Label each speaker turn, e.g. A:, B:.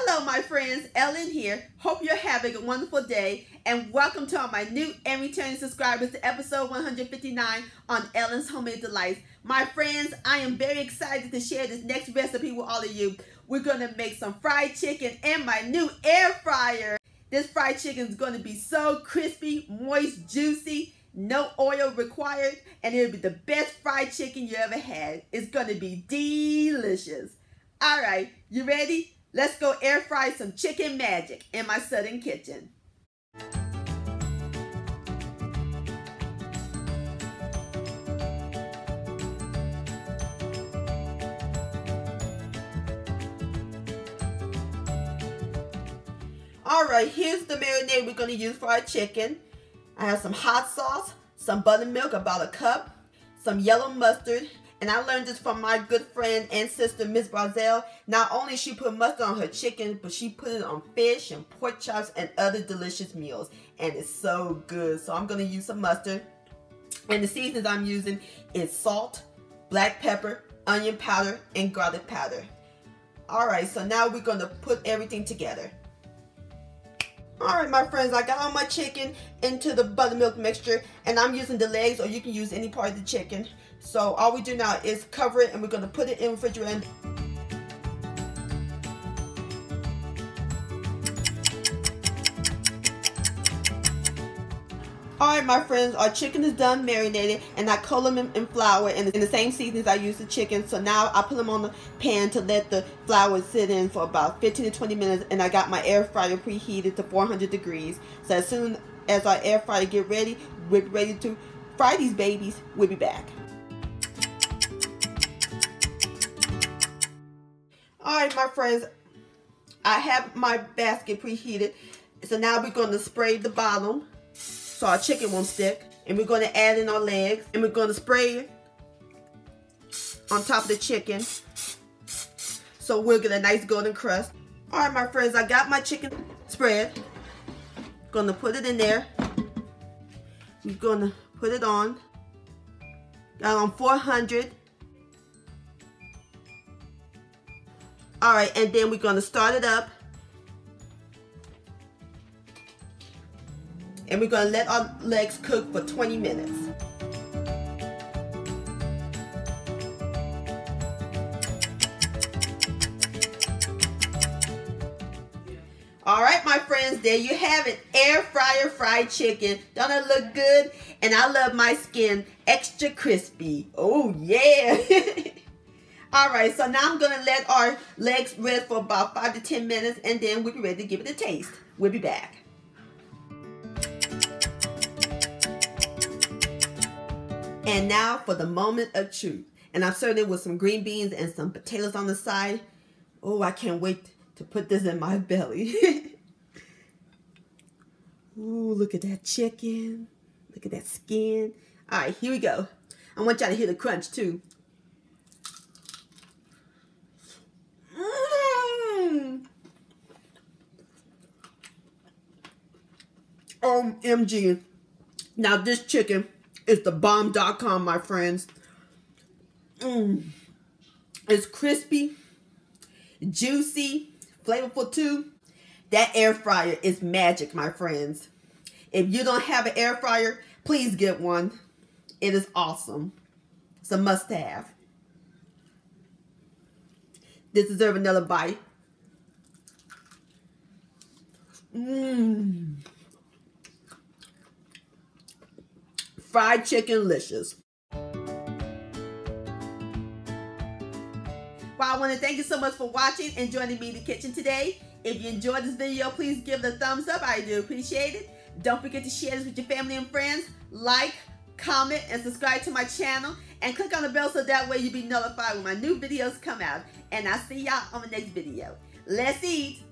A: Hello my friends, Ellen here. Hope you're having a wonderful day and welcome to all my new and returning subscribers to episode 159 on Ellen's Homemade Delights. My friends, I am very excited to share this next recipe with all of you. We're going to make some fried chicken in my new air fryer. This fried chicken is going to be so crispy, moist, juicy, no oil required, and it'll be the best fried chicken you ever had. It's going to be delicious. All right, you ready? Let's go air fry some chicken magic in my southern kitchen. All right, here's the marinade we're going to use for our chicken. I have some hot sauce, some buttermilk, about a cup, some yellow mustard, and I learned this from my good friend and sister, Miss Brazel. Not only she put mustard on her chicken, but she put it on fish and pork chops and other delicious meals. And it's so good. So I'm going to use some mustard. And the seasonings I'm using is salt, black pepper, onion powder, and garlic powder. All right, so now we're going to put everything together. All right, my friends, I got all my chicken into the buttermilk mixture, and I'm using the legs, or you can use any part of the chicken. So all we do now is cover it, and we're going to put it in the refrigerator. Alright my friends, our chicken is done marinated, and I coat them in flour and in the same seasonings I use the chicken. So now I put them on the pan to let the flour sit in for about 15 to 20 minutes, and I got my air fryer preheated to 400 degrees. So as soon as our air fryer get ready, we're ready to fry these babies. We'll be back. Alright my friends, I have my basket preheated. So now we're going to spray the bottom so our chicken won't stick, and we're going to add in our legs, and we're going to spray it on top of the chicken so we'll get a nice golden crust. Alright my friends, I got my chicken spread. Going to put it in there. We're going to put it on. Got on 400. Alright, and then we're going to start it up. And we're going to let our legs cook for 20 minutes. Alright my friends, there you have it. Air fryer fried chicken. Don't it look good? And I love my skin extra crispy. Oh yeah. Alright, so now I'm going to let our legs rest for about 5 to 10 minutes, and then we'll be ready to give it a taste. We'll be back. And now for the moment of truth. And I'm serving it with some green beans and some potatoes on the side. Oh, I can't wait to put this in my belly. Ooh, look at that chicken. Look at that skin. All right, here we go. I want y'all to hear the crunch too. OMG. Now this chicken is the bomb.com, my friends. It's crispy, juicy, flavorful too. That air fryer is magic, my friends. If you don't have an air fryer, please get one. It is awesome. It's a must-have. This deserves another bite. Fried chicken-licious. Well, I want to thank you so much for watching and joining me in the kitchen today. If you enjoyed this video, please give it a thumbs up. I do appreciate it. Don't forget to share this with your family and friends. Like, comment, and subscribe to my channel. And click on the bell so that way you'll be notified when my new videos come out. And I'll see y'all on the next video. Let's eat.